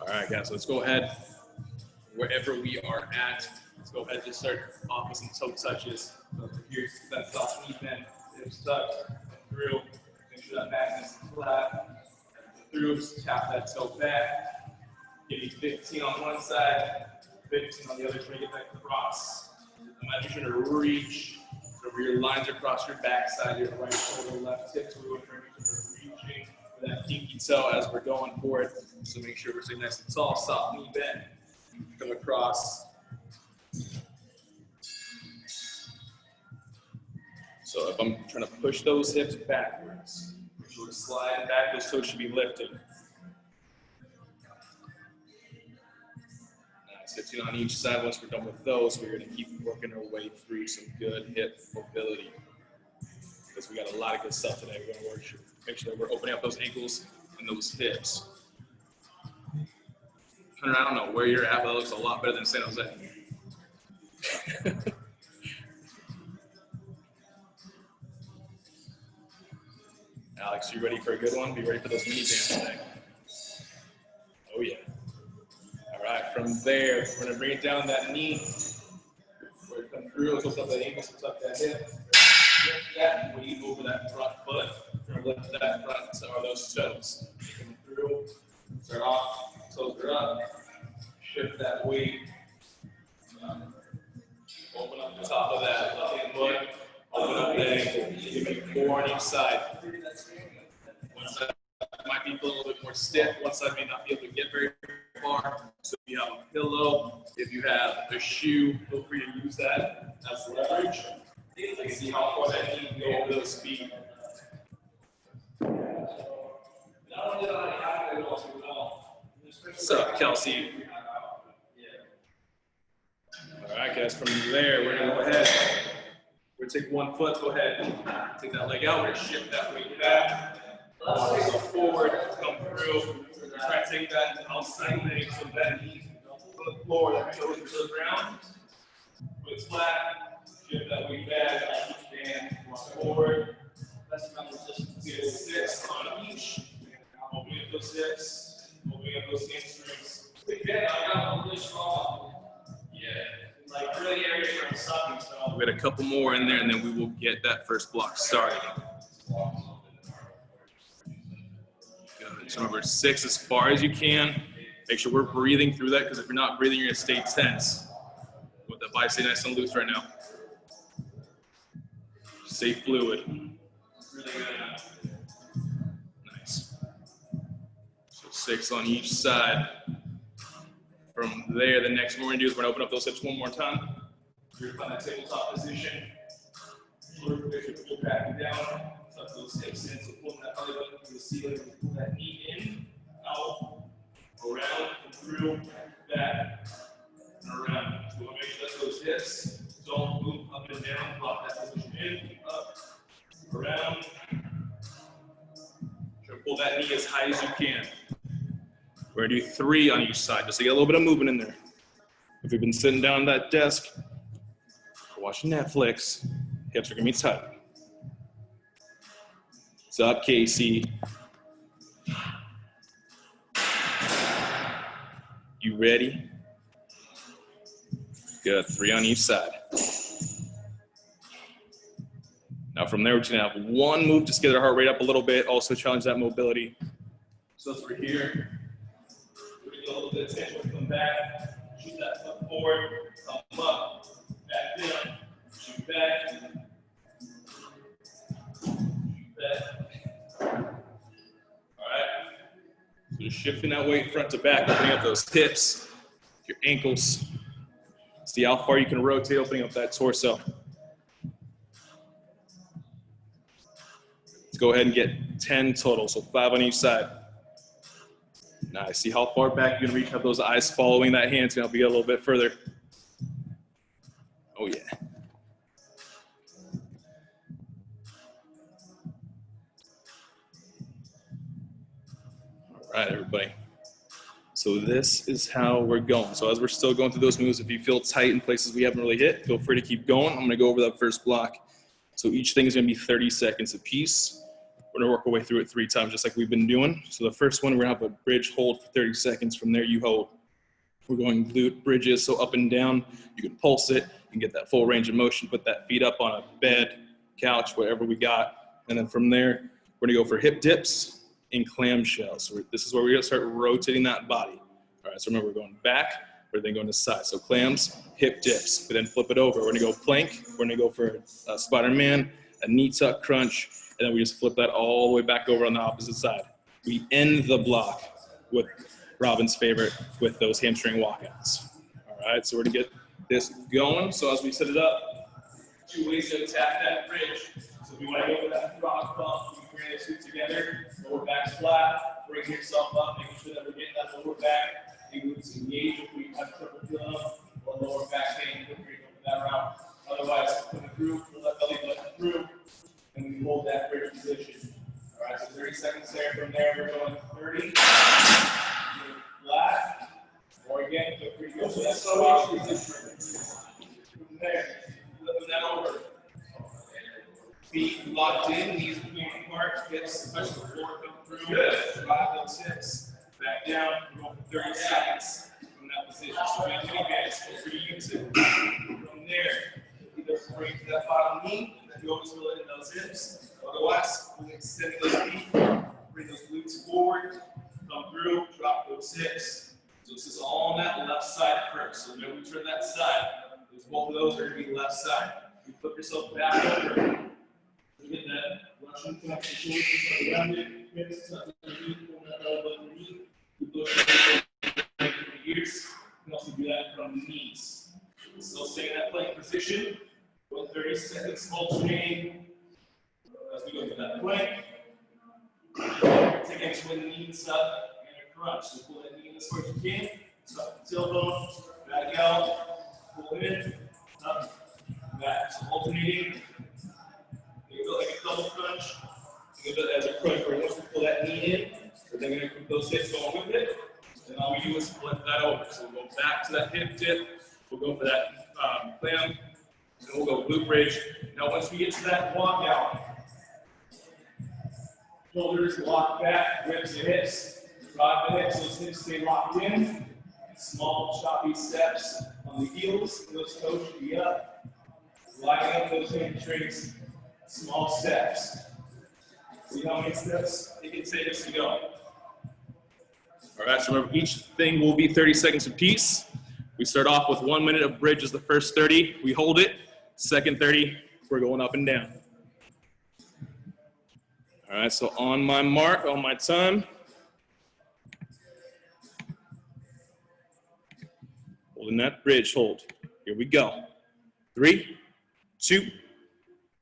right, guys, let's go ahead. Wherever we are at, let's go ahead and just start off with some toe touches. So here's that soft knee bend, hips tucked, through. Make sure that back is flat. Through, tap that toe back. Give me 15 on one side, 15 on the other. Try to get that cross. Imagine you're trying to reach over your lines across your backside, your right shoulder, left hip. So we're reaching for that pinky toe as we're going for it. So make sure we're staying nice and tall, soft knee bend. Come across. So if I'm trying to push those hips backwards, make sure we're sliding back, those toes should be lifted. Nice, 15 on each side. Once we're done with those, we're going to keep working our way through some good hip mobility. Because we got a lot of good stuff today. We're going to work. Make sure that we're opening up those ankles and those hips. I don't know where you're at, but it looks a lot better than San Jose. Alex, you ready for a good one? Be ready for those mini bands today. Oh yeah. All right, from there, we're gonna bring it down that knee. We're gonna come through, lift up that ankle, lift up that hip. Lift that weight over that front foot. We're gonna lift that front, or those toes. Come through, start off, toes are up. Shift that weight. Open up the top of that left foot. Open up that ankle. Give me 4 on each side. One side might be a little bit more stiff. One side may not be able to get very far. So if you have a pillow, if you have a shoe, feel free to use that as leverage. You can see how far that knee can go over those feet. What's up, Kelsey? All right, guys, from there, we're going to go ahead. We're going to take one foot, go ahead, take that leg out, we're going to shift that weight back. Go forward, come through. We're going to try to take that outside leg so that knee on the floor, that toe to the ground. Foot flat, shift that weight back, and walk forward. That's about resistance. 6 on each. Opening up those hips, opening up those hamstrings. Again, I got really strong. Yeah. Like really areas where I'm sucking, so. We got a couple more in there, and then we will get that first block started. Good. So remember, 6 as far as you can. Make sure we're breathing through that, because if you're not breathing, you're gonna stay tense. With the bicep nice and loose right now. Stay fluid. Really good. Nice. So 6 on each side. From there, the next one we're gonna do is we're gonna open up those hips one more time. You're gonna find that tabletop position. Pull back down, tuck those hips in. So pull that belly button to the ceiling, pull that knee in, out, around, and through, back, and around. So we'll make sure that those hips don't move up and down. Lock that position in, up, around. Try to pull that knee as high as you can. We're gonna do 3 on each side, just to get a little bit of movement in there. If you've been sitting down at that desk, or watching Netflix, hips are gonna be tight. What's up, Casey? You ready? Good, 3 on each side. Now from there, we're just gonna have one move just to get our heart rate up a little bit, also challenge that mobility. So as we're here, a little bit of tension, come back, shoot that foot forward, come up, back down, shoot back, shoot back. All right, so just shifting that weight front to back, opening up those hips, your ankles. See how far you can rotate, opening up that torso. Let's go ahead and get 10 total, so 5 on each side. Nice. See how far back you can reach. Have those eyes following that hand to help you get a little bit further. Oh, yeah. All right, everybody. So this is how we're going. So as we're still going through those moves, if you feel tight in places we haven't really hit, feel free to keep going. I'm going to go over that first block. So each thing is going to be 30 seconds apiece. We're gonna work our way through it 3 times, just like we've been doing. So the first one, we're gonna have a bridge hold for 30 seconds. From there, you hold. We're going glute bridges, so up and down. You can pulse it, you can get that full range of motion, put that feet up on a bed, couch, whatever we got. And then from there, we're gonna go for hip dips and clamshells. So this is where we're gonna start rotating that body. All right, so remember, we're going back, we're then going to side. So clams, hip dips, but then flip it over. We're gonna go plank, we're gonna go for a Spider-Man, a knee tuck crunch, and then we just flip that all the way back over on the opposite side. We end the block with Robin's favorite, with those hamstring walkouts. All right, so we're gonna get this going. So as we set it up, 2 ways to attack that bridge. So if you wanna go for that frog bump, you can bring those feet together, lower back's flat, bring yourself up, making sure that we're getting that lower back, glutes engaged. If we have trouble feeling up, or lower back pain, feel free to go for that route. Otherwise, put it through, pull that belly button through, and we hold that bridge position. All right, so 30 seconds there. From there, we're going 30. Flat. Or again, feel free to go to that squat position. From there, flipping that over. Feet locked in, knees point apart, hips, push the floor, come through. Good. Drive those hips. Back down, we're going for 30 seconds from that position. So we have many bands, feel free to use it. From there, either bring to that bottom knee, then go to it in those hips. Otherwise, we'll extend those feet, bring those glutes forward, come through, drop those hips. So this is all on that left side first. So when we turn that side, both of those are going to be left side. You flip yourself back over. You get that Russian flex, the shoulders around it, hips, tuck underneath, pull that elbow underneath. You push it from the ears. You can also do that from the knees. Still stay in that plank position. Go 30 seconds alternating. As we go to that plank, take a twin knees up and a crunch. So pull that knee in as far as you can. Tuck the tailbone, back out, pull it in, up, back. So alternating. You feel like a double crunch. Think of it as a crunch where once we pull that knee in, we're then going to keep those hips going with it. And all we do is flip that over. So we'll go back to that hip dip. We'll go for that clam. And we'll go glute bridge. Now once we get to that walkout, shoulders lock back, ribs and hips. Drive the hips, those hips stay locked in. Small choppy steps on the heels. Those toes should be up. Lining up those hamstrings. Small steps. See how many steps it can take us to go. All right, so remember, each thing will be 30 seconds apiece. We start off with 1 minute of bridge as the first 30. We hold it. Second 30, we're going up and down. All right, so on my mark, on my time. Holding that bridge hold. Here we go. 3, 2,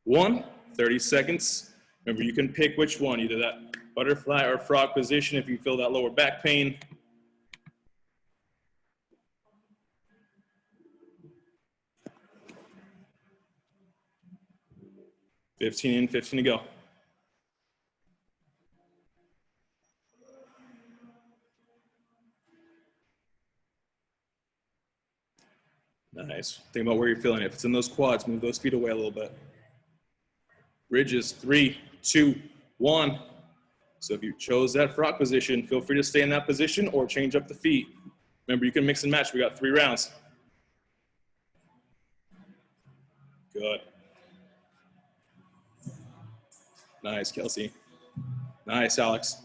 1. 30 seconds. Remember, you can pick which one, either that butterfly or frog position if you feel that lower back pain. $15 in, 15 to go. Nice. Think about where you're feeling it. If it's in those quads, move those feet away a little bit. Bridges, 3, 2, 1. So if you chose that frog position, feel free to stay in that position or change up the feet. Remember, you can mix and match. We got 3 rounds. Good. Nice, Kelsey. Nice, Alex.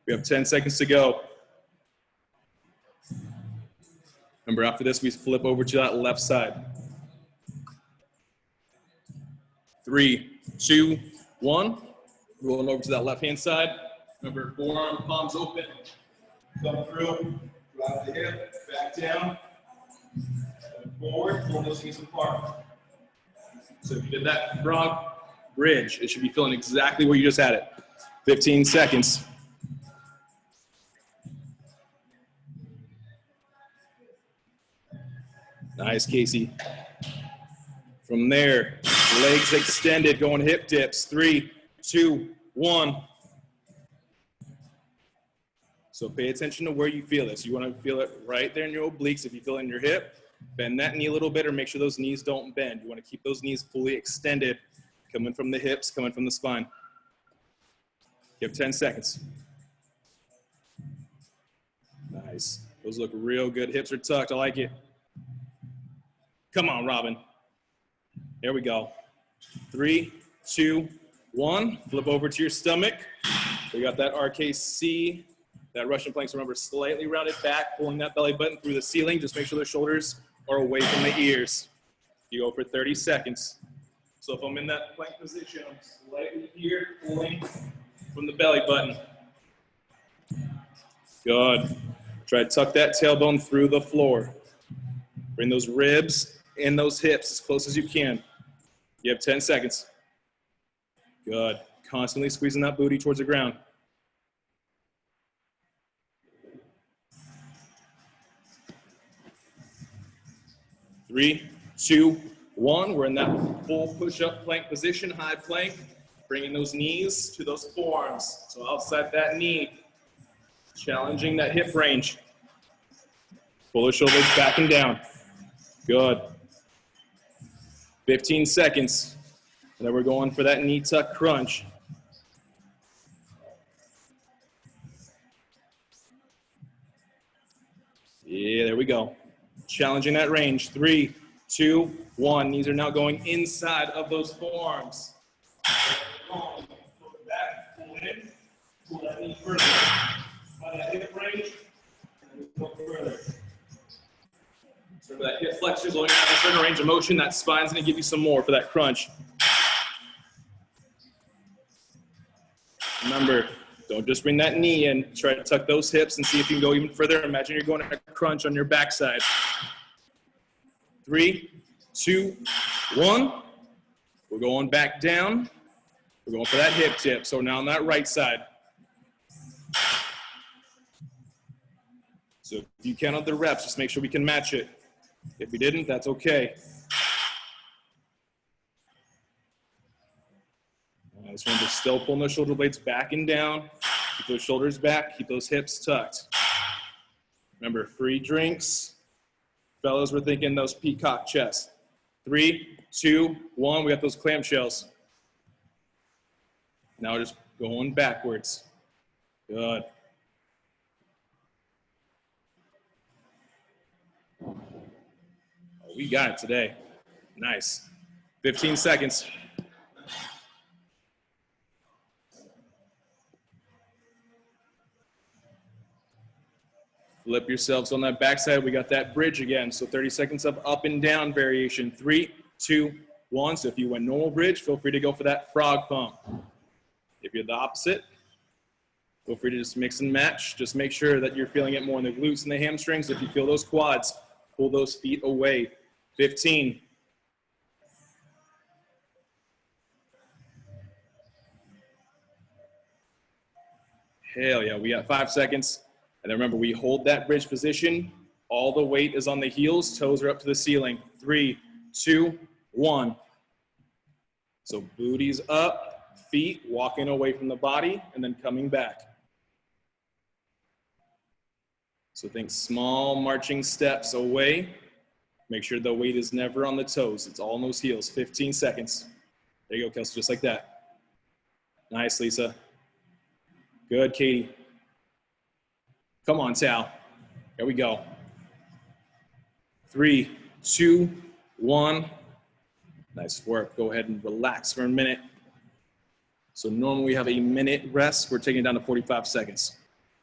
We have 10 seconds to go. Remember, after this, we flip over to that left side. 3, 2, 1. Rolling over to that left-hand side. Remember, forearm, palms open. Come through, drive the hip, back down, forward, pull those knees apart. So if you did that frog bridge, it should be feeling exactly where you just had it. 15 seconds. Nice, Casey. From there, legs extended, going hip dips. 3, 2, 1. So pay attention to where you feel this. You want to feel it right there in your obliques. If you feel it in your hip, bend that knee a little bit or make sure those knees don't bend. You want to keep those knees fully extended, coming from the hips, coming from the spine. You have 10 seconds. Nice. Those look real good. Hips are tucked. I like it. Come on, Robin. There we go. 3, 2, 1. Flip over to your stomach. We got that RKC, that Russian plank. So remember, slightly rounded back, pulling that belly button through the ceiling. Just make sure the shoulders are away from the ears. You go for 30 seconds. So if I'm in that plank position, I'm slightly here, pulling from the belly button. Good. Try to tuck that tailbone through the floor. Bring those ribs and those hips as close as you can. You have 10 seconds. Good. Constantly squeezing that booty towards the ground. Three, 2, 1. We're in that full push-up plank position, high plank. Bringing those knees to those forearms. So outside that knee, challenging that hip range. Pull the shoulders back and down. Good. 15 seconds. And then we're going for that knee tuck crunch. Yeah, there we go. Challenging that range. 3, 2, 1. Knees are now going inside of those forearms. Pull it back, pull it in, pull that knee further. Find that hip range, and then go further. So for that hip flexor, going out a certain range of motion, that spine's gonna give you some more for that crunch. Remember, don't just bring that knee in. Try to tuck those hips and see if you can go even further. Imagine you're going to crunch on your backside. 3, 2, 1. We're going back down. We're going for that hip tip. So now on that right side. So if you count out the reps, just make sure we can match it. If you didn't, that's okay. Just remember, still pulling those shoulder blades back and down. Keep those shoulders back. Keep those hips tucked. Remember, free drinks. Fellas, we're thinking those peacock chests. 3, 2, 1. We got those clamshells. Now just going backwards. Good. Oh, we got it today. Nice. 15 seconds. Flip yourselves on that backside. We got that bridge again. So 30 seconds of up and down variation. 3, 2, 1. So if you went normal bridge, feel free to go for that frog pump. If you're the opposite, feel free to just mix and match. Just make sure that you're feeling it more in the glutes and the hamstrings. If you feel those quads, pull those feet away. 15. Hell yeah, we got 5 seconds. And then remember, we hold that bridge position. All the weight is on the heels. Toes are up to the ceiling. 3, 2, 1. So booties up, feet walking away from the body, and then coming back. So think small marching steps away. Make sure the weight is never on the toes. It's all on those heels. 15 seconds. There you go, Kelsey, just like that. Nice, Lisa. Good, Katie. Come on, Tal. Here we go. 3, 2, 1. Nice work. Go ahead and relax for a minute. So normally we have a minute rest. We're taking it down to 45 seconds.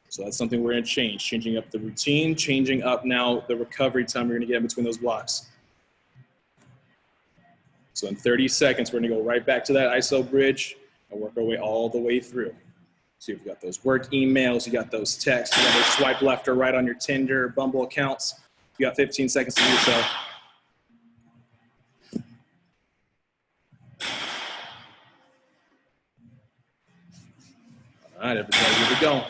So that's something we're going to change. Changing up the routine, changing up now the recovery time we're going to get in between those blocks. So in 30 seconds, we're going to go right back to that ISO bridge and work our way all the way through. So you've got those work emails, you got those texts, you got to swipe left or right on your Tinder, Bumble accounts. You got 15 seconds to do so. All right, everybody, here we go.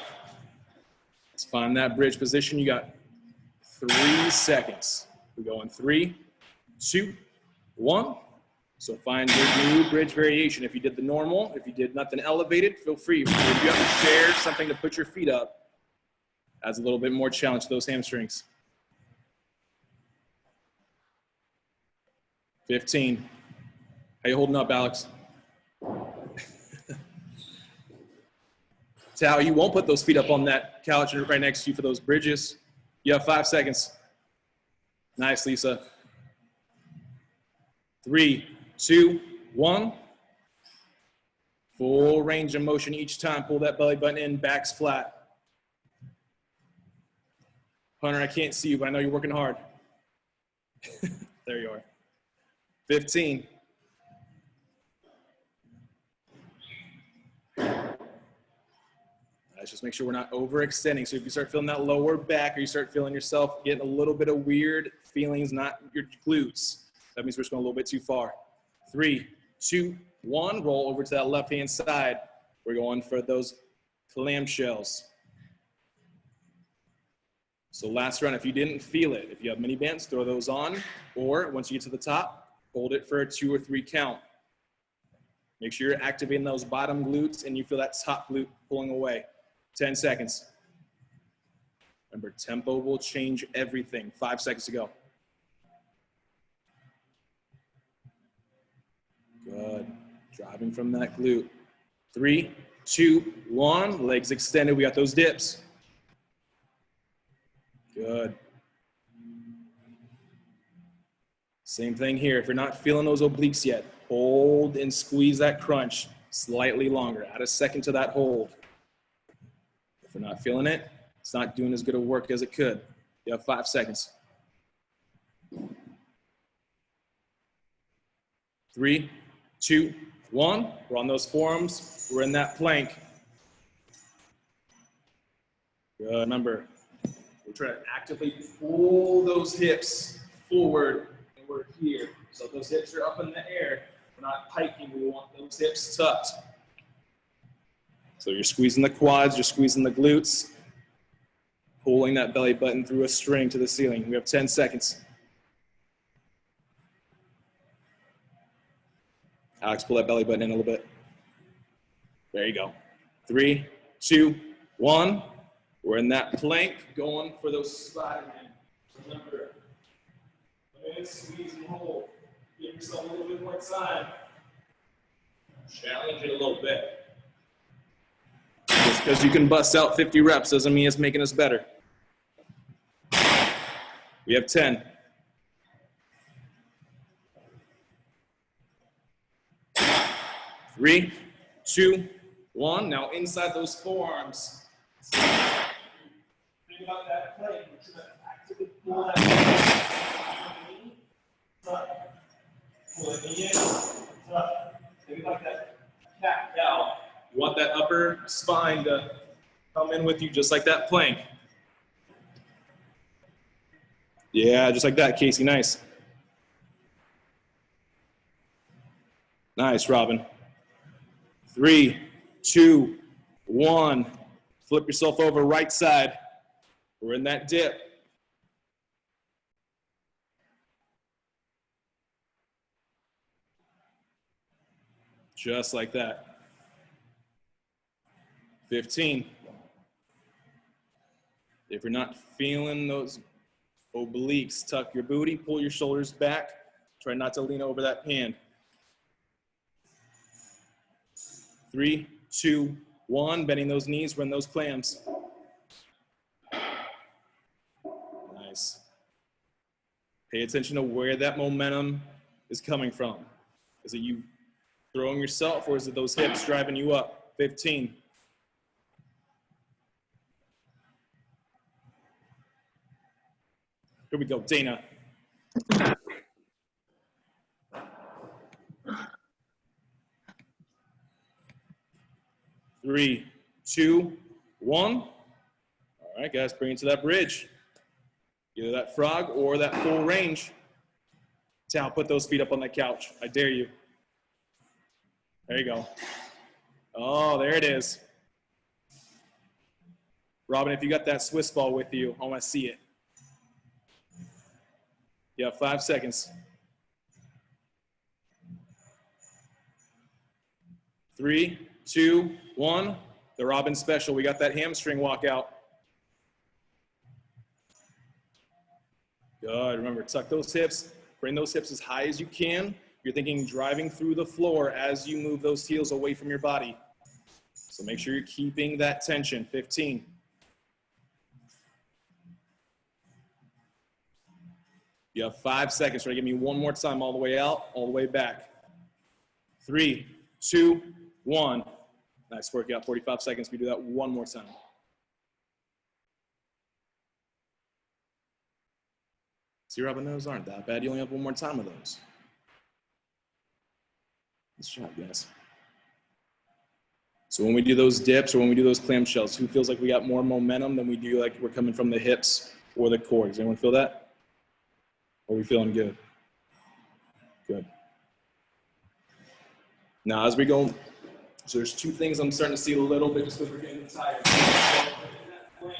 Let's find that bridge position. You got 3 seconds. We go in 3, 2, 1. So find your new bridge variation. If you did the normal, if you did nothing elevated, feel free. If you have a chair, something to put your feet up, adds a little bit more challenge to those hamstrings. 15. How you holding up, Alex? Tao, you won't put those feet up on that couch right next to you for those bridges. You have 5 seconds. Nice, Lisa. 3, 2, 1. Full range of motion each time. Pull that belly button in, backs flat. Hunter, I can't see you, but I know you're working hard. There you are. 15. Let's just make sure we're not overextending. So if you start feeling that lower back, or you start feeling yourself getting a little bit of weird feelings, not your glutes, that means we're just going a little bit too far. 3, 2, 1. Roll over to that left-hand side. We're going for those clamshells. So last round, if you didn't feel it, if you have mini bands, throw those on. Or once you get to the top, hold it for a 2 or 3 count. Make sure you're activating those bottom glutes and you feel that top glute pulling away. 10 seconds. Remember, tempo will change everything. 5 seconds to go. Good. Driving from that glute. 3, 2, 1. Legs extended. We got those dips. Good. Same thing here. If you're not feeling those obliques yet, hold and squeeze that crunch slightly longer. Add a second to that hold. If you're not feeling it, it's not doing as good a work as it could. You have 5 seconds. 3, 2, 1. We're on those forearms. We're in that plank. Good. Remember, we're trying to actively pull those hips forward, and we're here. So if those hips are up in the air, we're not hiking. We want those hips tucked. So you're squeezing the quads, you're squeezing the glutes, pulling that belly button through a string to the ceiling. We have 10 seconds. Alex, pull that belly button in a little bit. There you go. 3, 2, 1. We're in that plank, going for those Spider-Man. Remember, squeeze and hold. Give yourself a little bit more time. Challenge it a little bit. Just because you can bust out 50 reps doesn't mean it's making us better. We have 10. 3, 2, 1. Now inside those forearms. Think about that plank. We're trying to actively pull that knee, tuck. Pull the knee in, tuck. Think like that cat cow. You want that upper spine to come in with you just like that plank. Yeah, just like that, Casey. Nice. Nice, Robin. 3, 2, 1. Flip yourself over right side. We're in that dip. Just like that. 15. If you're not feeling those obliques, tuck your booty, pull your shoulders back. Try not to lean over that hand. 3, 2, 1. Bending those knees, run those clams. Nice. Pay attention to where that momentum is coming from. Is it you throwing yourself, or is it those hips driving you up? 15. Here we go, Dana. Three, 2, 1. All right, guys, bring it to that bridge. Either that frog or that full range. Tal, put those feet up on that couch. I dare you. There you go. Oh, there it is. Robin, if you got that Swiss ball with you, I want to see it. You have 5 seconds. 3, 2, 1. The Robin special. We got that hamstring walkout. Good. Remember, tuck those hips. Bring those hips as high as you can. You're thinking driving through the floor as you move those heels away from your body. So make sure you're keeping that tension. 15. You have 5 seconds. Try to give me one more time all the way out, all the way back. 3, 2, 1. Nice workout, 45 seconds. We do that one more time. See, Robin, those aren't that bad. You only have one more time of those. Nice job, guys. So when we do those dips or when we do those clamshells, who feels like we got more momentum than we do like we're coming from the hips or the core? Does anyone feel that? Or are we feeling good? Good. Now as we go, so there's 2 things I'm starting to see a little bit just because we're getting tired. We're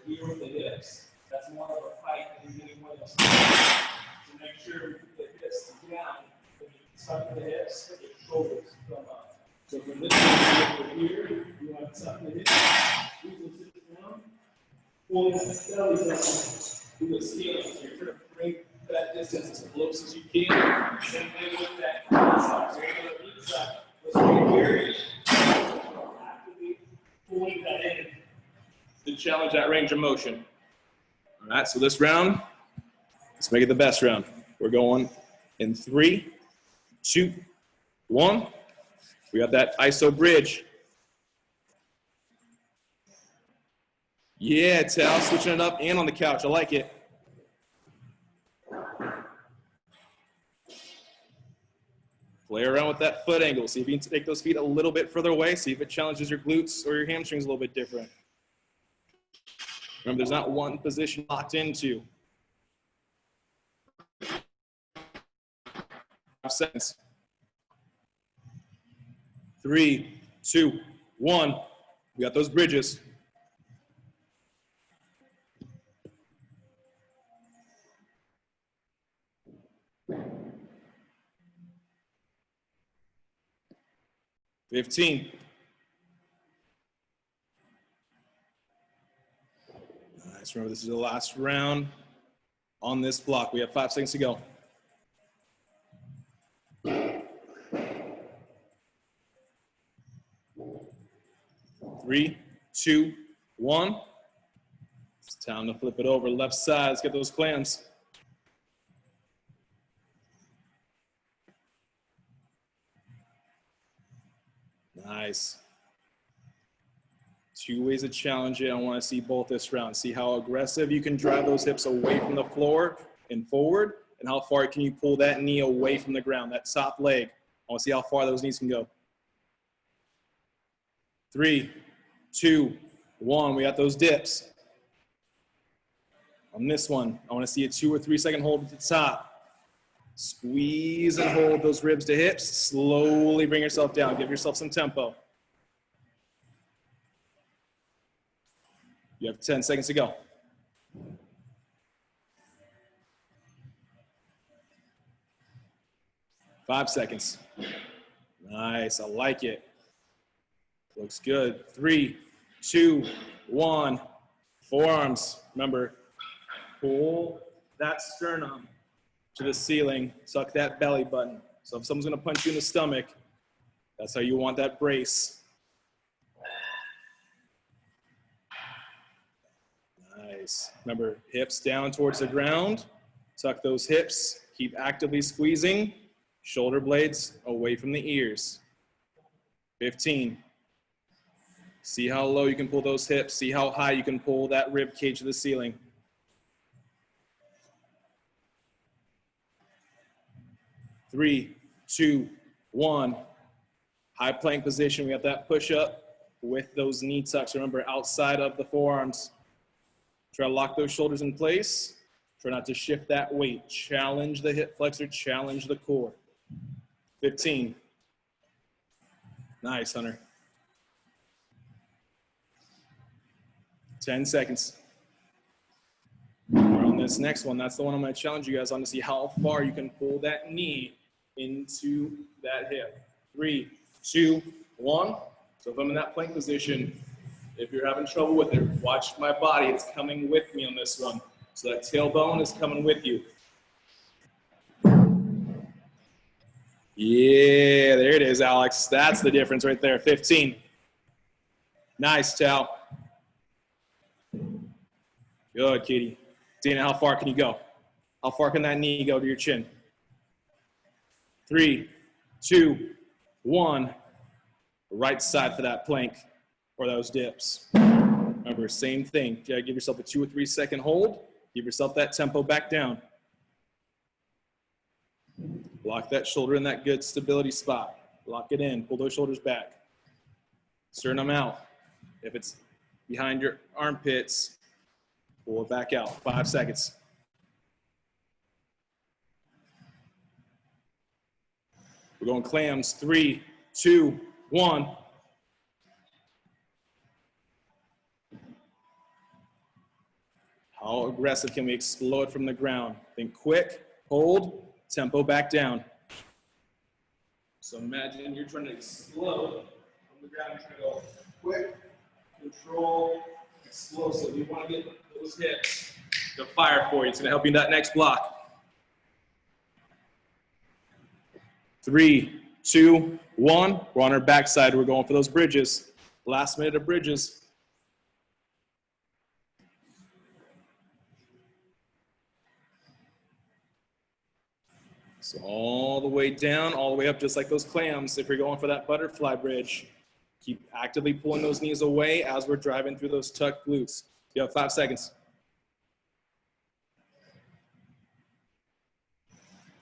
here with the hips. That's more of a fight than you're getting with us. So make sure we put the hips down. When you tuck the hips, your shoulders come up. So from this point over here, you want to tuck the hips, squeeze those hips down, pull the belly down, do the ceiling. So you're trying to bring that distance as close as you can. Same thing with that side. So you're going to each side. Let's right here. Actively pulling that in to challenge that range of motion. All right, so this round, let's make it the best round. We're going in 3, 2, 1. We got that iso bridge. Yeah, Tal, switching it up and on the couch. I like it. Play around with that foot angle. See if you can take those feet a little bit further away. See if it challenges your glutes or your hamstrings a little bit different. Remember, there's not one position locked into. 5 seconds. 3, 2, 1. We got those bridges. Fifteen. Nice. Remember, this is the last round on this block. We have 5 seconds to go. 3, 2, 1. It's time to flip it over. Left side. Let's get those clams. Nice. 2 ways to challenge it. I want to see both this round. See how aggressive you can drive those hips away from the floor and forward, and how far can you pull that knee away from the ground, that top leg. I want to see how far those knees can go. 3, 2, 1. We got those dips. On this one, I want to see a 2 or 3 second hold at the top. Squeeze and hold those ribs to hips. Slowly bring yourself down. Give yourself some tempo. You have 10 seconds to go. 5 seconds. Nice, I like it. Looks good. 3, 2, 1. Forearms. Remember, pull that sternum to the ceiling. Suck that belly button. So if someone's gonna punch you in the stomach, that's how you want that brace. Nice. Remember, hips down towards the ground. Tuck those hips. Keep actively squeezing. Shoulder blades away from the ears. 15. See how low you can pull those hips. See how high you can pull that rib cage to the ceiling. 3, 2, 1. High plank position. We got that push up with those knee tucks. Remember, outside of the forearms. Try to lock those shoulders in place. Try not to shift that weight. Challenge the hip flexor. Challenge the core. 15. Nice, Hunter. 10 seconds. We're on this next one. That's the one I'm going to challenge you guys on to see how far you can pull that knee into that hip. 3, 2, 1. So if I'm in that plank position, if you're having trouble with it, watch my body. It's coming with me on this one. So that tailbone is coming with you. Yeah, there it is, Alex. That's the difference right there. 15. Nice, Tao. Good, Katie. Dana, how far can you go? How far can that knee go to your chin? 3, 2, 1. Right side for that plank or those dips. Remember, same thing. You gotta give yourself a 2 or 3 second hold. Give yourself that tempo back down. Lock that shoulder in that good stability spot. Lock it in. Pull those shoulders back. Sternum out. If it's behind your armpits, pull it back out. 5 seconds. We're going clams. 3, 2, 1. How aggressive can we explode from the ground? Think quick, hold, tempo back down. So imagine you're trying to explode from the ground. You're trying to go quick, control, explosive. You want to get those hips to fire for you. It's going to help you in that next block. 3, 2, 1. We're on our backside. We're going for those bridges. Last minute of bridges. So all the way down, all the way up, just like those clams. If you're going for that butterfly bridge, keep actively pulling those knees away as we're driving through those tucked glutes. You have 5 seconds.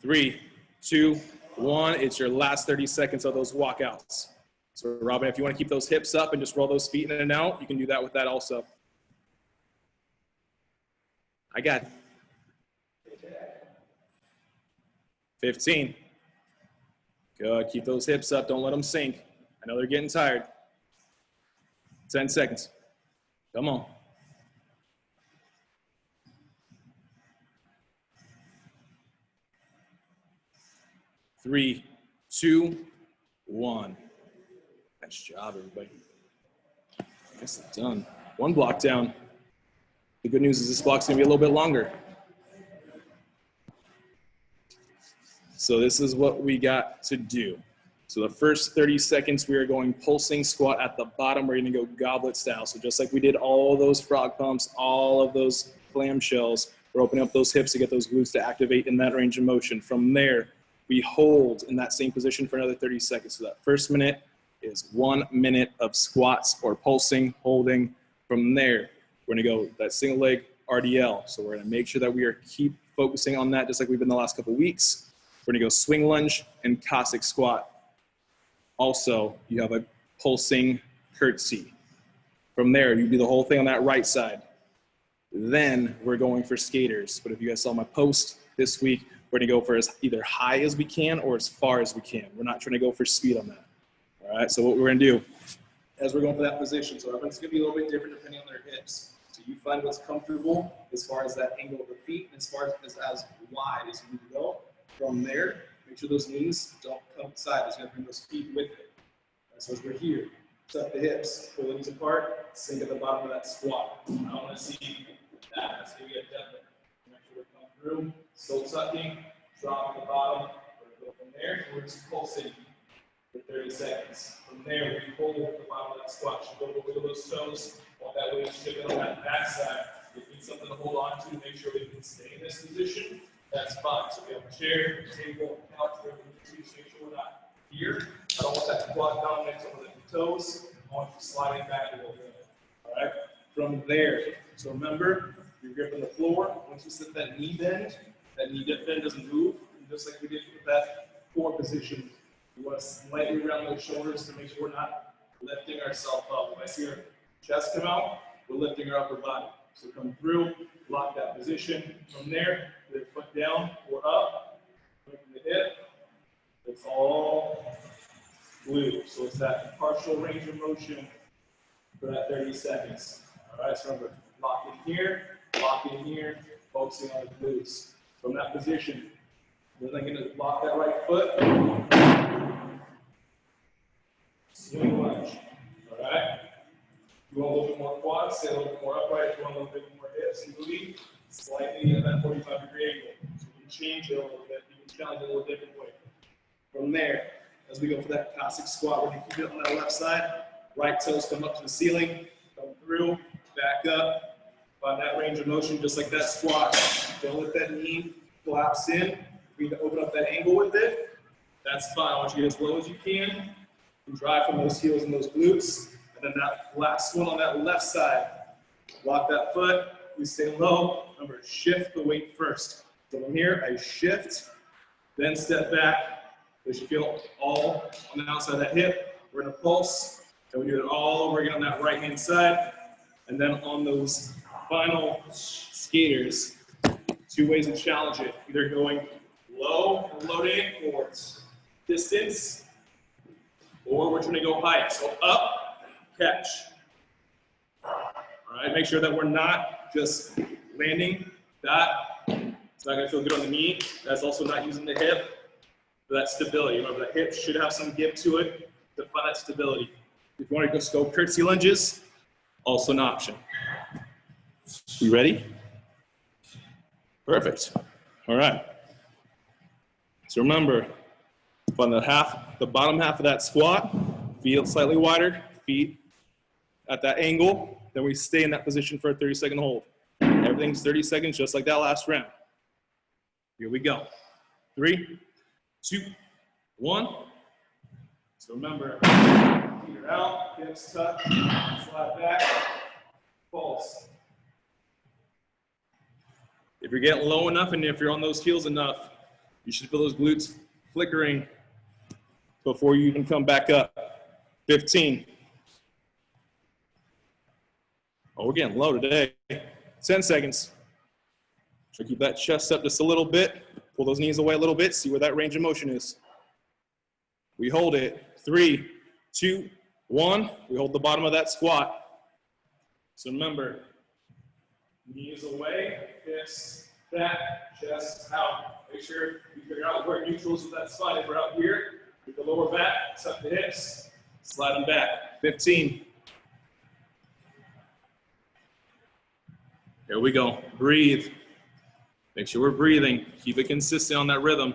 3, 2, 1. It's your last 30 seconds of those walkouts. So Robin, if you want to keep those hips up and just roll those feet in and out, you can do that with that also. I got it. 15. Good. Keep those hips up. Don't let them sink. I know they're getting tired. 10 seconds. Come on. 3, 2, 1. Nice job, everybody. I guess it's done. 1 block down. The good news is this block's gonna be a little bit longer. So this is what we got to do. So the first 30 seconds, we are going pulsing squat at the bottom. We're gonna go goblet style. So just like we did all those frog pumps, all of those clamshells, we're opening up those hips to get those glutes to activate in that range of motion. From there, we hold in that same position for another 30 seconds. So that first minute is 1 minute of squats or pulsing, holding. From there, we're gonna go that single leg RDL. So we're gonna make sure that we keep focusing on that just like we've been the last couple of weeks. We're gonna go swing lunge and Cossack squat. Also, you have a pulsing curtsy. From there, you do the whole thing on that right side. Then we're going for skaters. But if you guys saw my post this week, we're gonna go for as either high as we can or as far as we can. We're not trying to go for speed on that. All right, so what we're gonna do as we're going for that position, so everyone's gonna be a little bit different depending on their hips. So you find what's comfortable as far as that angle of the feet, and as far as wide as you need to go. From there, make sure those knees don't come sideways. You're gonna bring those feet with it. Right, so as we're here, tuck the hips, pull the knees apart, sink at the bottom of that squat. I don't want to see that. That's gonna be a deadlift. Make sure we come through, still tucking, drop at the bottom. We're gonna go from there. We're just pulsing for 30 seconds. From there, we hold at the bottom of that squat. You go wiggle those toes. Want that weight shifting on that backside. If you need something to hold on to, make sure we can stay in this position. That's fine. So we have a chair, table, couch, wherever we can make sure we're not here. I don't want that quad dominance over the toes. I want you sliding back a little bit. All right? From there, so remember, you're gripping the floor. Once you set that knee bend doesn't move. And just like we did with that core position, we want to slightly round those shoulders to make sure we're not lifting ourselves up. When I see our chest come out, we're lifting our upper body. So come through, lock that position. From there, the foot down or up, from the hip. It's all glute. So it's that partial range of motion for that 30 seconds. All right, so remember, lock in here, focusing on the glutes. From that position, then I'm going to lock that right foot. Swing lunge. All right. You want a little bit more quads, stay a little bit more upright. If you want a little bit more hips, you believe slightly at that 45-degree angle. So you can change it a little bit. You can challenge it a little different way. From there, as we go for that Cossack squat, we're going to keep it on that left side. Right toes come up to the ceiling, come through, back up, find that range of motion just like that squat. Don't let that knee collapse in. You need to open up that angle with it. That's fine. I want you to get as low as you can and drive from those heels and those glutes. And then that last one on that left side, lock that foot. We stay low. Remember, shift the weight first. So I'm here, I shift, then step back. So you feel all on the outside of that hip. We're in a pulse. And we do it all over again on that right-hand side. And then on those final skaters, 2 ways to challenge it. Either going low and loading towards distance, or we're trying to go high. So up, catch. All right, make sure that we're not just landing that. It's not gonna feel good on the knee. That's also not using the hip for that stability. Remember, the hip should have some give to it to find that stability. If you want to go curtsy lunges, also an option. You ready? Perfect. All right. So remember, on the bottom half of that squat, feet slightly wider, feet at that angle, then we stay in that position for a 30-second hold. Everything's 30 seconds, just like that last round. Here we go. 3, 2, 1. So remember, feet are out, hips tuck, slide back, pulse. If you're getting low enough and if you're on those heels enough, you should feel those glutes flickering before you even come back up. 15. Oh, we're getting low today. 10 seconds. Try to keep that chest up just a little bit. Pull those knees away a little bit. See where that range of motion is. We hold it. 3, 2, 1. We hold the bottom of that squat. So remember, knees away, hips back, chest out. Make sure you figure out where neutral is with that spine. If we're out here, with the lower back, tuck the hips, slide them back. 15. Here we go. Breathe. Make sure we're breathing. Keep it consistent on that rhythm.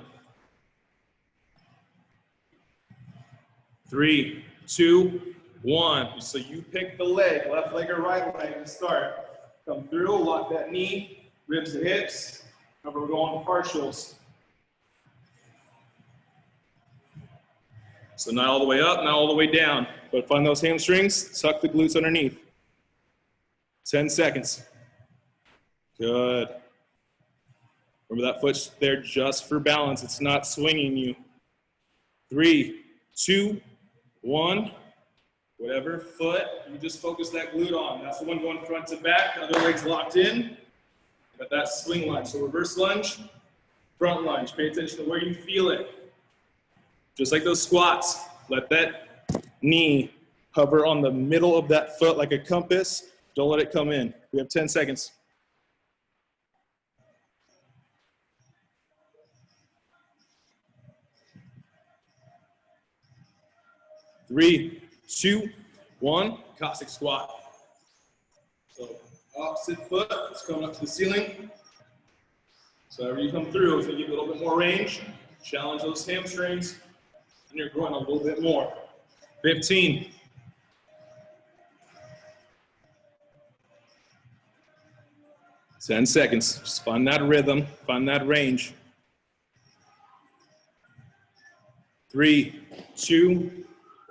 3, 2, 1. So you pick the leg, left leg or right leg to start. Come through, lock that knee, ribs to hips. Remember, we're going partials. So not all the way up, not all the way down. But find those hamstrings, tuck the glutes underneath. 10 seconds. Good. Remember that foot's there just for balance. It's not swinging you. 3, 2, 1. Whatever foot, you just focus that glute on. That's the one going front to back. The other leg's locked in. Got that swing lunge. So reverse lunge, front lunge. Pay attention to where you feel it. Just like those squats, let that knee hover on the middle of that foot like a compass. Don't let it come in. We have 10 seconds. 3, 2, 1. Cossack squat. So opposite foot is coming up to the ceiling. So whenever you come through, it's going to give you a little bit more range. Challenge those hamstrings, and you're growing a little bit more. 15. 10 seconds. Just find that rhythm, find that range. 3, 2,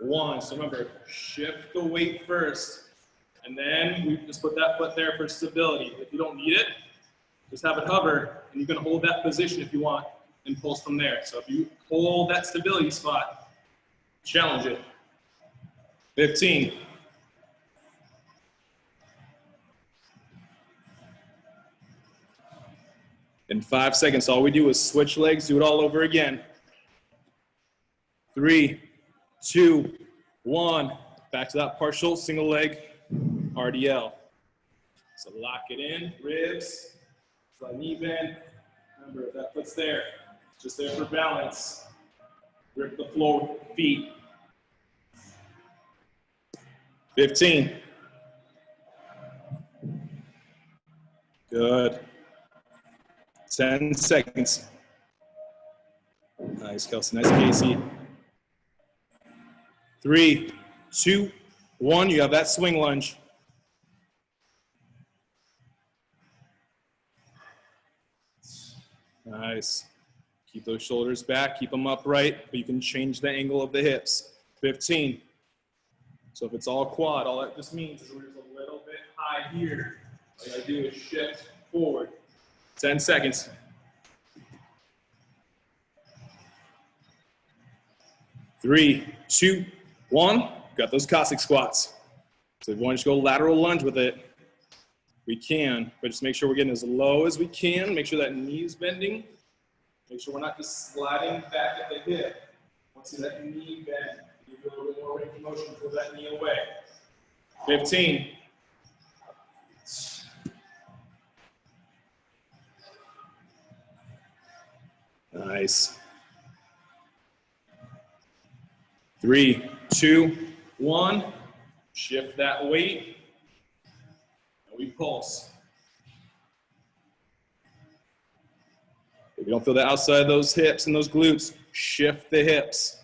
1. So remember, shift the weight first, and then we just put that foot there for stability. If you don't need it, just have it hover, and you can hold that position if you want, and pulse from there. So if you hold that stability spot, challenge it. 15. In 5 seconds, all we do is switch legs, do it all over again. 3, 2, 1. Back to that partial single leg RDL. So lock it in, ribs, slide knee bend. Remember, if that foot's there, just there for balance. Grip the floor, feet. 15. Good. 10 seconds. Nice, Kelsey. Nice, Casey. 3, 2, 1, you have that swing lunge. Nice. Keep those shoulders back, keep them upright, but you can change the angle of the hips. 15. So if it's all quad, all that just means is we're just a little bit high here. All you gotta do is shift forward. 10 seconds. 3, 2, 1. Got those Cossack squats. So if you want to just go lateral lunge with it, we can, but just make sure we're getting as low as we can. Make sure that knee is bending. Make sure we're not just sliding back at the hip. Once you see that knee bend, you do a little bit more range of motion, pull that knee away. 15. Nice. 3, 2, 1. Shift that weight. And we pulse. If you don't feel the outside of those hips and those glutes, shift the hips.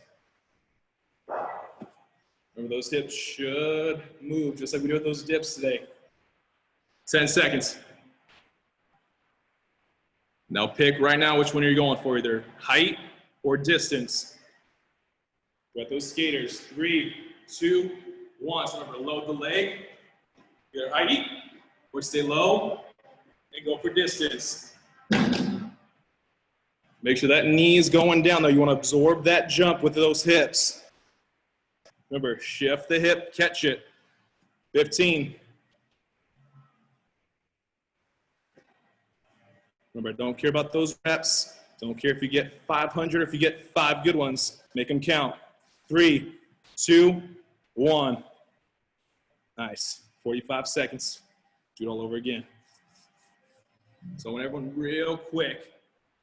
Remember, those hips should move just like we do with those dips today. 10 seconds. Now pick right now which one are you going for, either height or distance. Got those skaters. 3, 2, 1. So remember, load the leg, either height or stay low and go for distance. Make sure that knee is going down though. You want to absorb that jump with those hips. Remember, shift the hip, catch it. 15. Remember, don't care about those reps. Don't care if you get 500 or if you get 5 good ones. Make them count. 3, 2, 1. Nice. 45 seconds. Do it all over again. So I want everyone real quick.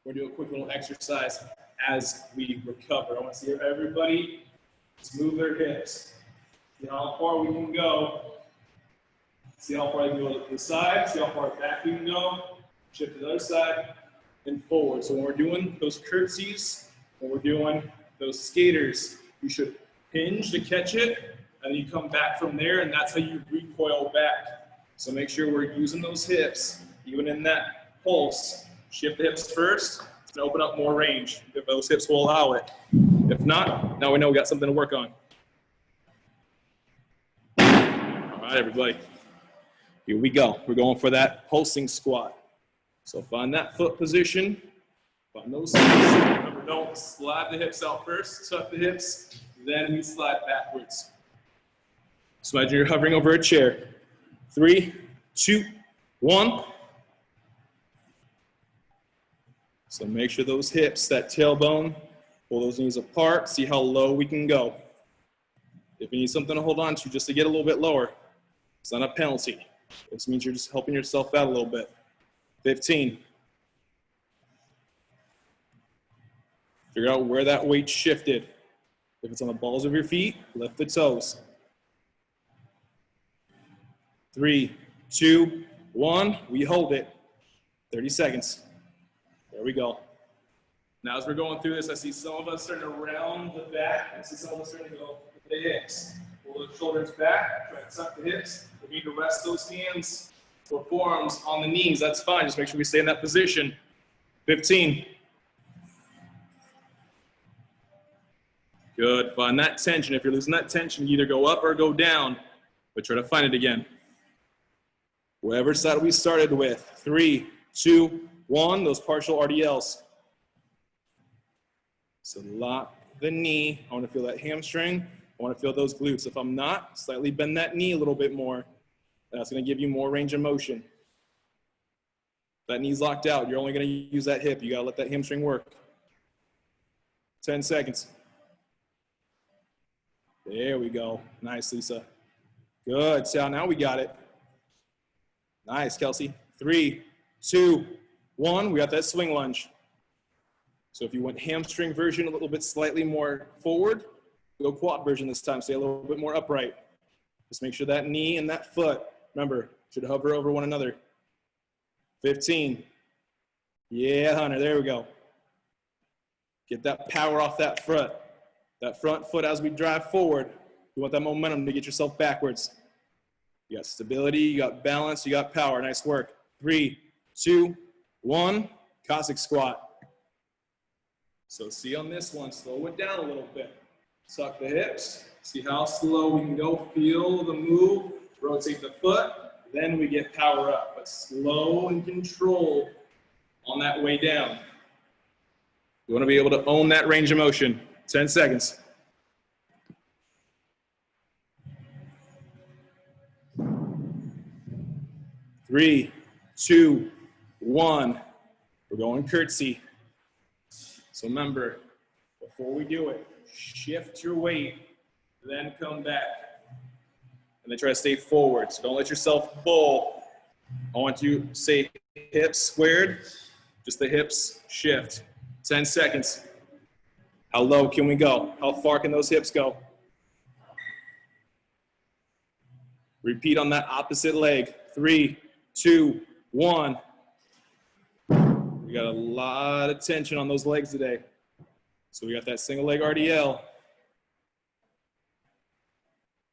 We're gonna do a quick little exercise as we recover. I want to see everybody just move their hips. See how far we can go. See how far we can go to the side. See how far back we can go. Shift to the other side and forward. So when we're doing those curtsies, when we're doing those skaters, you should hinge to catch it, and then you come back from there, and that's how you recoil back. So make sure we're using those hips, even in that pulse. Shift the hips first to open up more range, if those hips will allow it. If not, now we know we got something to work on. All right, everybody. Here we go. We're going for that pulsing squat. So find that foot position. Find those hips. Remember, don't slide the hips out first. Tuck the hips, then we slide backwards. So imagine you're hovering over a chair. 3, 2, 1. So make sure those hips, that tailbone, pull those knees apart. See how low we can go. If you need something to hold on to just to get a little bit lower, it's not a penalty. This means you're just helping yourself out a little bit. 15. Figure out where that weight shifted. If it's on the balls of your feet, lift the toes. 3, 2, 1. We hold it. 30 seconds. There we go. Now as we're going through this, I see some of us starting to round the back. I see some of us starting to go with the hips. Pull the shoulders back, try to tuck the hips. We need to rest those hands or forearms on the knees. That's fine. Just make sure we stay in that position. 15. Good. Find that tension. If you're losing that tension, you either go up or go down, but try to find it again. Whatever side we started with. 3, 2, 1. Those partial RDLs. So lock the knee. I want to feel that hamstring. I want to feel those glutes. If I'm not, slightly bend that knee a little bit more. That's going to give you more range of motion. If that knee's locked out, you're only going to use that hip. You got to let that hamstring work. 10 seconds. There we go. Nice, Lisa. Good. So now we got it. Nice, Kelsey. 3, 2, 1. We got that swing lunge. So if you went hamstring version a little bit slightly more forward, go quad version this time. Stay a little bit more upright. Just make sure that knee and that foot, remember, should hover over one another. 15. Yeah, Hunter, there we go. Get that power off that front foot as we drive forward. You want that momentum to get yourself backwards. You got stability, you got balance, you got power. Nice work. 3, 2, 1. Cossack squat. So see on this one, slow it down a little bit. Tuck the hips. See how slow we can go. Feel the move. Rotate the foot. Then we get power up. But slow and controlled on that way down. You want to be able to own that range of motion. 10 seconds. 3, 2, 1. We're going curtsy. So remember, before we do it, shift your weight, then come back. And then try to stay forward. So don't let yourself bull. I want you to say hips squared, just the hips shift. 10 seconds. How low can we go? How far can those hips go? Repeat on that opposite leg. 3, 2, 1. We got a lot of tension on those legs today. So we got that single leg RDL.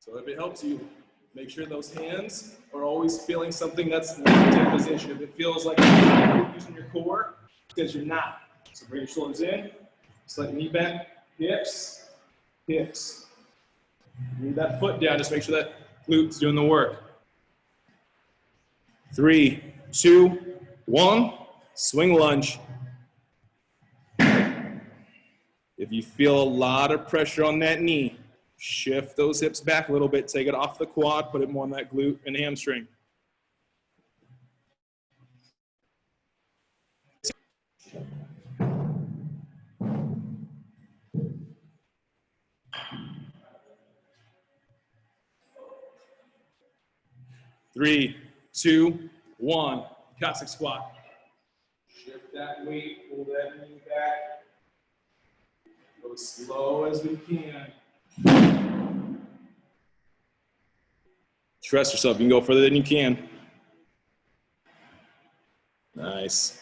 So if it helps you, make sure those hands are always feeling something that's locked in position. If it feels like you're using your core, it's because you're not. So bring your shoulders in, slight knee bend, hips, hips. Move that foot down, just make sure that glute's doing the work. 3, 2, 1, swing lunge. If you feel a lot of pressure on that knee, shift those hips back a little bit, take it off the quad, put it more on that glute and hamstring. Three, 2, 1, Cossack squat. Shift that weight, pull that knee back. Go as slow as we can. Trust yourself, you can go further than you can. Nice.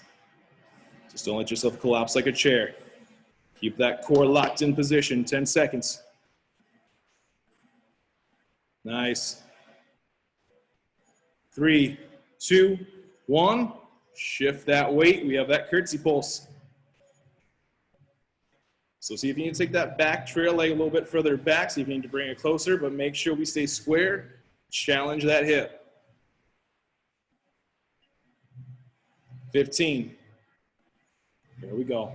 Just don't let yourself collapse like a chair. Keep that core locked in position, 10 seconds. Nice. 3, 2, 1. Shift that weight. We have that curtsy pulse. So see if you need to take that back trail leg a little bit further back. See if you need to bring it closer, but make sure we stay square. Challenge that hip. 15. There we go.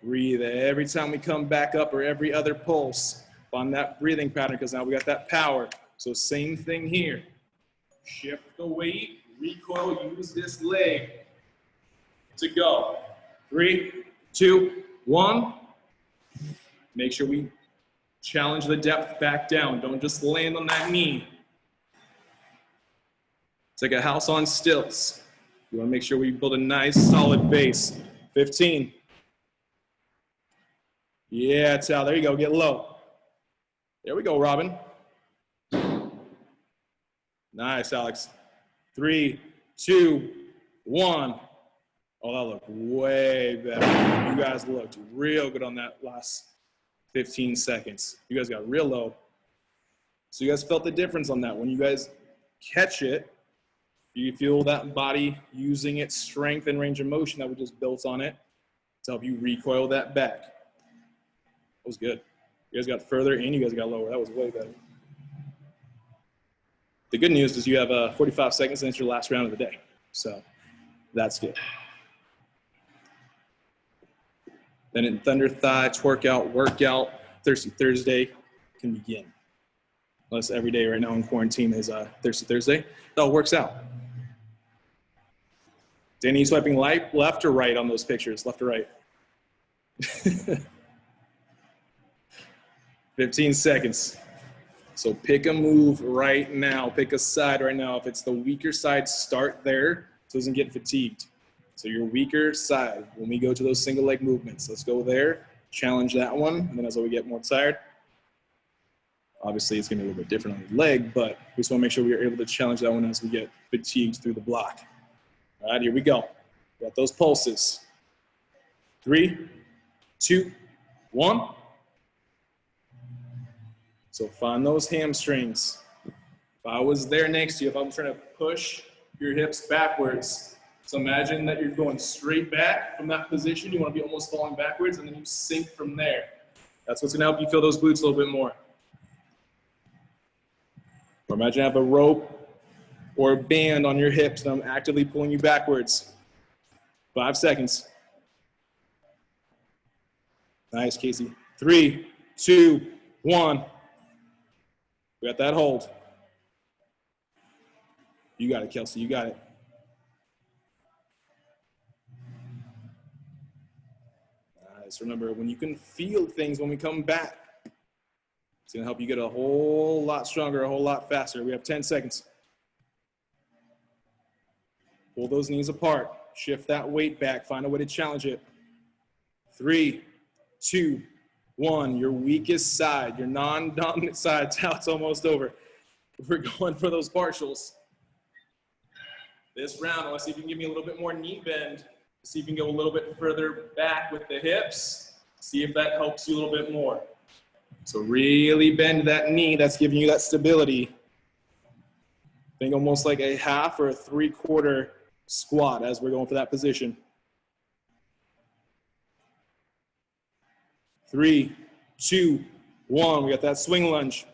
Breathe every time we come back up or every other pulse. Find that breathing pattern because now we got that power. So same thing here. Shift the weight, recoil, use this leg to go. 3, 2, 1. Make sure we challenge the depth back down. Don't just land on that knee. It's like a house on stilts. You want to make sure we build a nice solid base. 15. Yeah, Tal, there you go, get low. There we go, Robin. Nice, Alex. 3, 2, 1. Oh, that looked way better. You guys looked real good on that last 15 seconds. You guys got real low. So you guys felt the difference on that. When you guys catch it, you feel that body using its strength and range of motion that we just built on it to help you recoil that back. That was good. You guys got further and you guys got lower. That was way better. The good news is you have 45 seconds and it's your last round of the day. So that's good. Then in Thunder Thigh, workout, Thirsty Thursday can begin. Unless every day right now in quarantine is Thirsty Thursday. It all works out. Danny, you swiping left or right on those pictures? Left or right? 15 seconds. So pick a move right now. Pick a side right now. If it's the weaker side, start there so it doesn't get fatigued. So your weaker side, when we go to those single leg movements, let's go there, challenge that one, and then as we get more tired, obviously it's gonna be a little bit different on the leg, but we just wanna make sure we are able to challenge that one as we get fatigued through the block. All right, here we go. We got those pulses. 3, 2, 1. So find those hamstrings. If I was there next to you, if I'm trying to push your hips backwards, so imagine that you're going straight back from that position. You want to be almost falling backwards, and then you sink from there. That's what's going to help you feel those glutes a little bit more. Or imagine I have a rope or a band on your hips, and I'm actively pulling you backwards. 5 seconds. Nice, Casey. 3, 2, 1. We got that hold. You got it, Kelsey. You got it. Nice. Remember, when you can feel things when we come back, it's going to help you get a whole lot stronger, a whole lot faster. We have 10 seconds. Pull those knees apart. Shift that weight back. Find a way to challenge it. 3, 2, 1. Your weakest side, your non-dominant side. Now it's almost over. We're going for those partials. This round, I want to see if you can give me a little bit more knee bend. See if you can go a little bit further back with the hips. See if that helps you a little bit more. So really bend that knee. That's giving you that stability. Think almost like a half or a 3/4 squat as we're going for that position. 3, 2, 1. We got that swing lunge.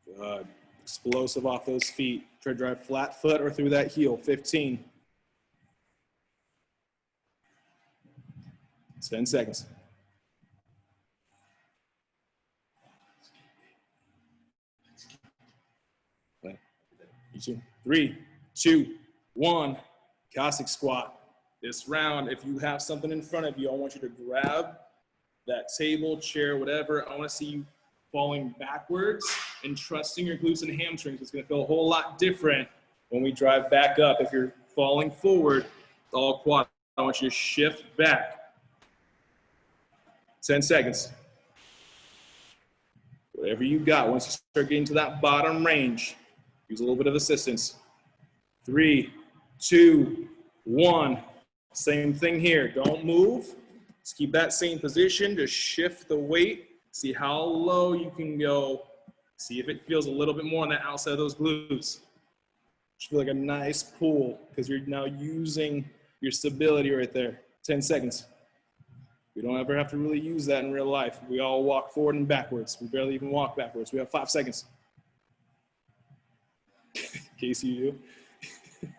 Good. Explosive off those feet. Try to drive flat foot or through that heel. 15. 10 seconds. 3, 2, 1. Cossack squat. This round, if you have something in front of you, I want you to grab that table, chair, whatever. I want to see you falling backwards and trusting your glutes and hamstrings. It's going to feel a whole lot different when we drive back up. If you're falling forward, it's all quad. I want you to shift back. 10 seconds. Whatever you got, once you start getting to that bottom range, use a little bit of assistance. 3, 2, 1. Same thing here. Don't move. Just keep that same position. Just shift the weight. See how low you can go. See if it feels a little bit more on the outside of those glutes. Should feel like a nice pull because you're now using your stability right there. 10 seconds. We don't ever have to really use that in real life. We all walk forward and backwards. We barely even walk backwards. We have 5 seconds. Casey, you do.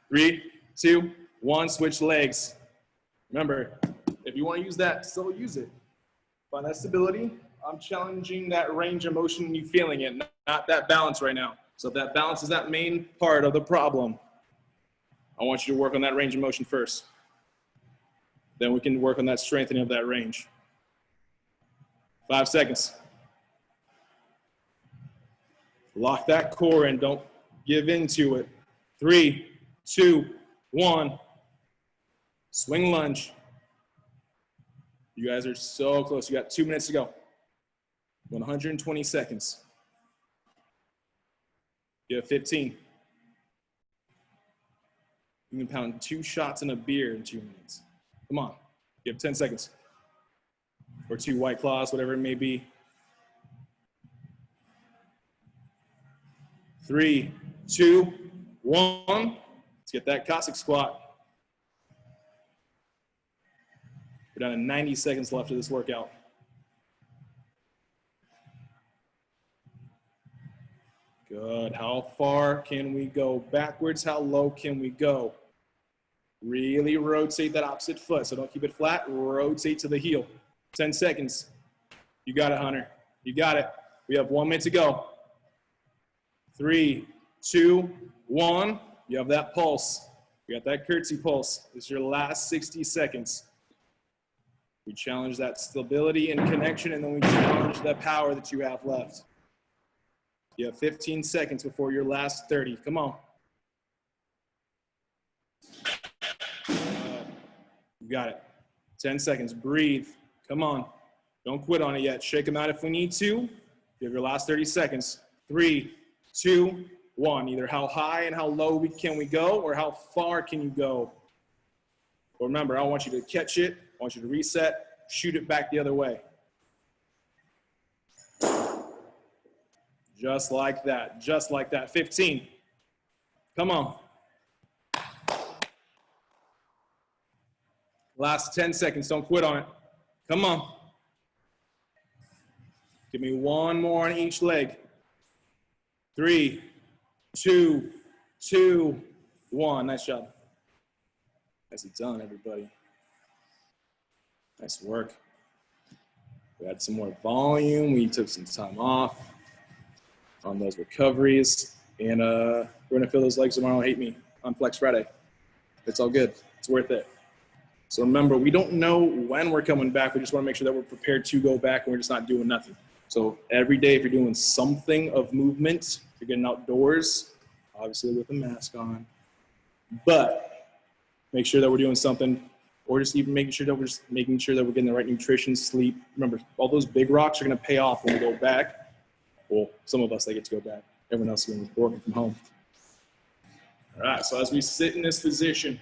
3, 2, 1. Switch legs. Remember, if you want to use that, still use it. Find that stability. I'm challenging that range of motion and you feeling it, not that balance right now. So if that balance is that main part of the problem, I want you to work on that range of motion first. Then we can work on that strengthening of that range. 5 seconds. Lock that core in. Don't give into it. 3, 2, 1. Swing lunge. You guys are so close. You got 2 minutes to go. 120 seconds. You have 15. You can pound 2 shots and a beer in 2 minutes. Come on. You have 10 seconds. Or 2 White Claws, whatever it may be. 3, 2, 1. Let's get that Cossack squat. We're down to 90 seconds left of this workout. Good. How far can we go backwards? How low can we go? Really rotate that opposite foot. So don't keep it flat. Rotate to the heel. 10 seconds. You got it, Hunter. You got it. We have 1 minute to go. 3, 2, 1. You have that pulse. You got that curtsy pulse. This is your last 60 seconds. We challenge that stability and connection, and then we challenge the power that you have left. You have 15 seconds before your last 30. Come on. You got it. 10 seconds. Breathe. Come on. Don't quit on it yet. Shake them out if we need to. You have your last 30 seconds. 3, 2, 1. Either how high and how low can we go, or how far can you go. But remember, I want you to catch it, I want you to reset, shoot it back the other way. Just like that, just like that. 15. Come on. Last 10 seconds, don't quit on it. Come on. Give me one more on each leg. 3, 2, 1. Nice job. Nicely done, everybody. Nice work. We had some more volume. We took some time off on those recoveries. And we're going to feel those legs tomorrow. Hate me on Flex Friday. It's all good. It's worth it. So remember, we don't know when we're coming back. We just want to make sure that we're prepared to go back and we're just not doing nothing. So every day, if you're doing something of movement, you're getting outdoors, obviously with a mask on, but make sure that we're doing something, or just even making sure that we're getting the right nutrition, sleep. Remember, all those big rocks are going to pay off when we go back. Well, some of us, they get to go back. Everyone else is going to be working from home. All right, so as we sit in this position,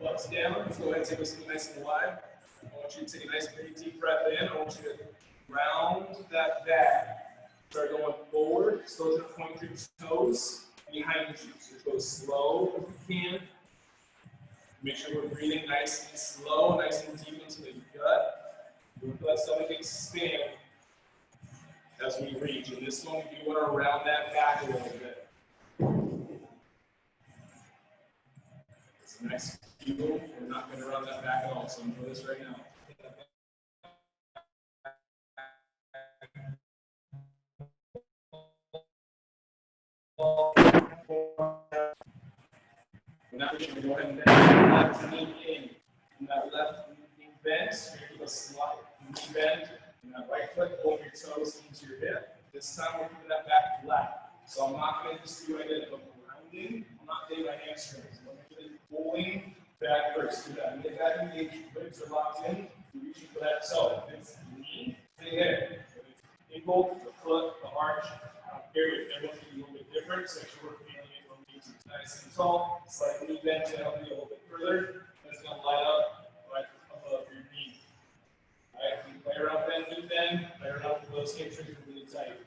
butts down. Let's go ahead and take us nice and wide. I want you to take a nice big deep breath in. I want you to round that back. Start going forward. Slow to point your toes behind you. So go slow if you can. Make sure we're breathing nice and slow, nice and deep into the gut. We'll let stomach expand as we reach. In this one, we do want to round that back a little bit. It's a nice feel. We're not going to round that back at all, so enjoy this right now. Now we're going to go ahead and bend that left knee in. And that left knee bends, you're going to do a slight knee bend. And that right foot, pull your toes into your hip. This time we're keeping that back flat. So I'm not going to just do anything but grounding. I'm not getting my hamstrings. I'm going to pulling back first. Do that. Get that engaged. Ribs are locked in. You're reaching for that toe. It's knee to hip. Ankle, the foot, the arch. I don't care if everyone's going to be a little bit different. So make sure we're feeling it from knees nice and tall. Slightly bend to help you a little bit further. That's going to light up right above your knee. All right, you play around that knee bend. Play around with those hamstrings really tight.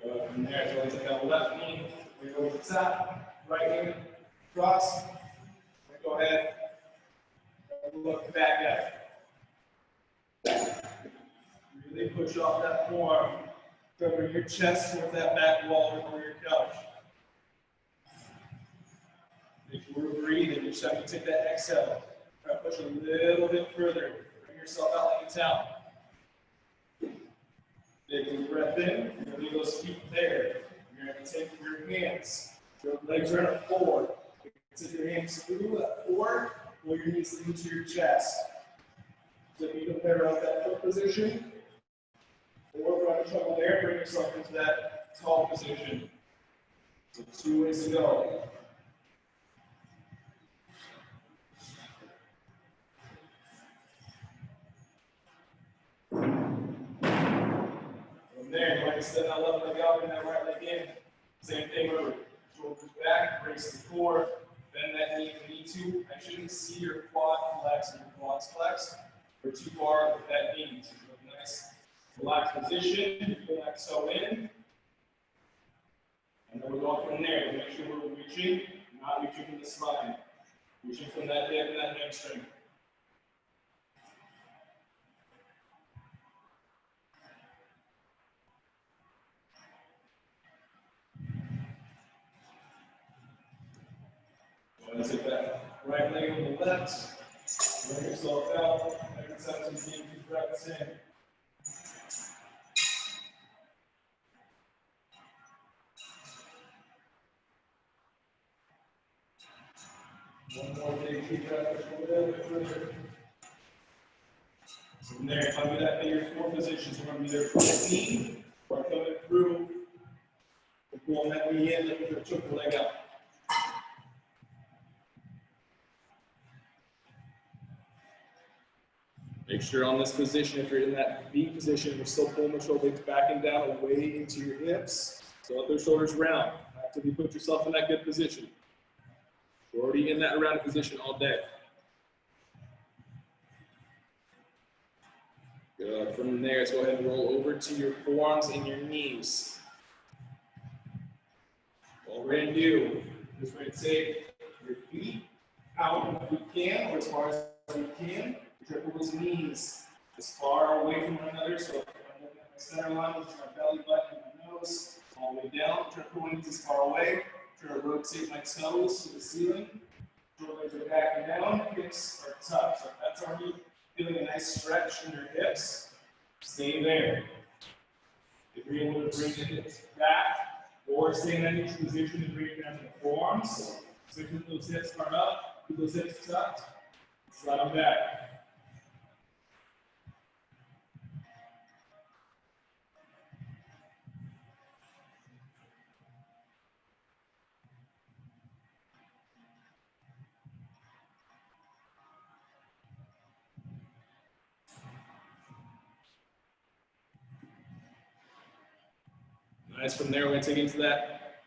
Go from there, so let's take that left knee, we go to the top, right knee, cross, and go ahead, and look back at it. Really push off that forearm, cover your chest with that back wall over your couch. If you were breathing, you just have to take that exhale. Try to push a little bit further, bring yourself out like a towel. Take a deep breath in, you're going to leave those feet there. You're going to take your hands, your legs are going to forward. You can take your hands through that forward, pull your knees into your chest. So if you can pair out that foot position, or if you're having trouble there, bring yourself into that tall position. So 2 ways to go. There, you might extend that left leg out and that right leg in. Same thing, remember, shoulders back, brace the core, bend that knee if you need to. I shouldn't see your quad flex and your quads flex. We're too far with that knee. So you have a nice, relaxed position. You pull that toe in. And then we're going from there. Make sure we're reaching, not reaching from the spine. Reaching from that hip and that hamstring. Take that right leg on the left, bring yourself out, every time you see deep breaths in. One more big deep breath, push a little bit further. From there, if I do that figure 4 position, so we're going to be there for the knee, or coming through, we're pulling that knee in, looking to choke the leg out. Make sure on this position, if you're in that V position, you're still pulling the shoulder blades back and down away into your hips. So let those shoulders round. Actively put yourself in that good position. You're already in that rounded position all day. Good. From there, let's go ahead and roll over to your forearms and your knees. What we're going to do is we're going to take your feet out if we can, or as far as we can. Triple those knees as far away from one another. So if I'm looking at my center line, which is my belly button and my nose, all the way down. Triple knees as far away. Try to rotate my toes to the ceiling. Shoulders are back and down. Hips are tucked. So if that's already feeling a nice stretch in your hips, stay there. If you're able to bring the hips back or stay in that neutral position and bring it down to the forearms, so keep those hips hard up, keep those hips tucked, slide them back. Nice. From there, we're going to take into that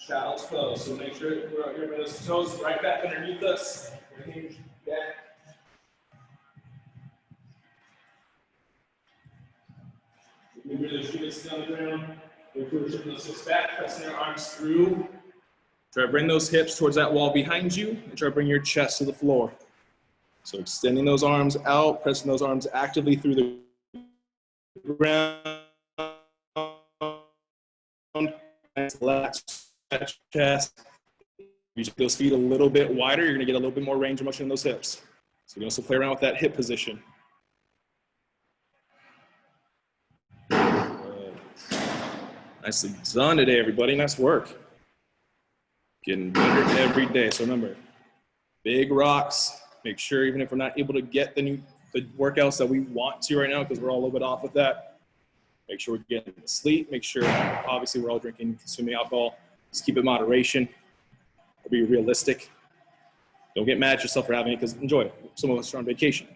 child's pose. So make sure we're here with those toes right back underneath us. We're hinged back. We really shoot us down the ground. We're pushing those hips back, pressing our arms through. Try to bring those hips towards that wall behind you, and try to bring your chest to the floor. So extending those arms out, pressing those arms actively through the ground. Relax that chest. You take those feet a little bit wider, you're going to get a little bit more range of motion in those hips. So you can also play around with that hip position. Good. Nicely done today, everybody. Nice work. Getting better every day. So remember, big rocks. Make sure even if we're not able to get the workouts that we want to right now, because we're all a little bit off with that, make sure we're getting sleep. Make sure, obviously, we're all drinking, consuming alcohol. Just keep it in moderation. Be realistic. Don't get mad at yourself for having it, because enjoy it. Some of us are on vacation.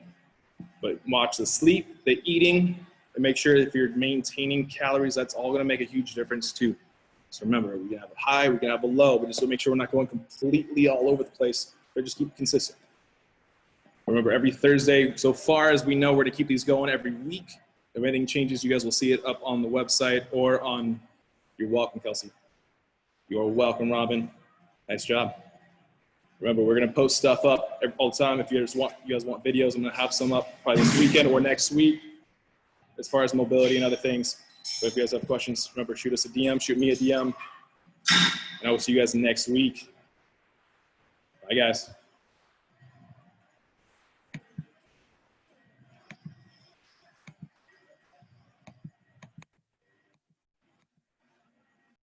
But watch the sleep, the eating, and make sure if you're maintaining calories, that's all going to make a huge difference too. So remember, we can have a high, we can have a low, but just to make sure we're not going completely all over the place, but just keep it consistent. Remember, every Thursday, so far as we know, we're to keep these going every week. If anything changes, you guys will see it up on the website or on. You're welcome, Kelsey. You're welcome, Robin. Nice job. Remember, we're going to post stuff up all the time. If you guys want videos, I'm going to have some up probably this weekend or next week as far as mobility and other things. But if you guys have questions, remember, shoot us a DM, shoot me a DM. And I will see you guys next week. Bye, guys.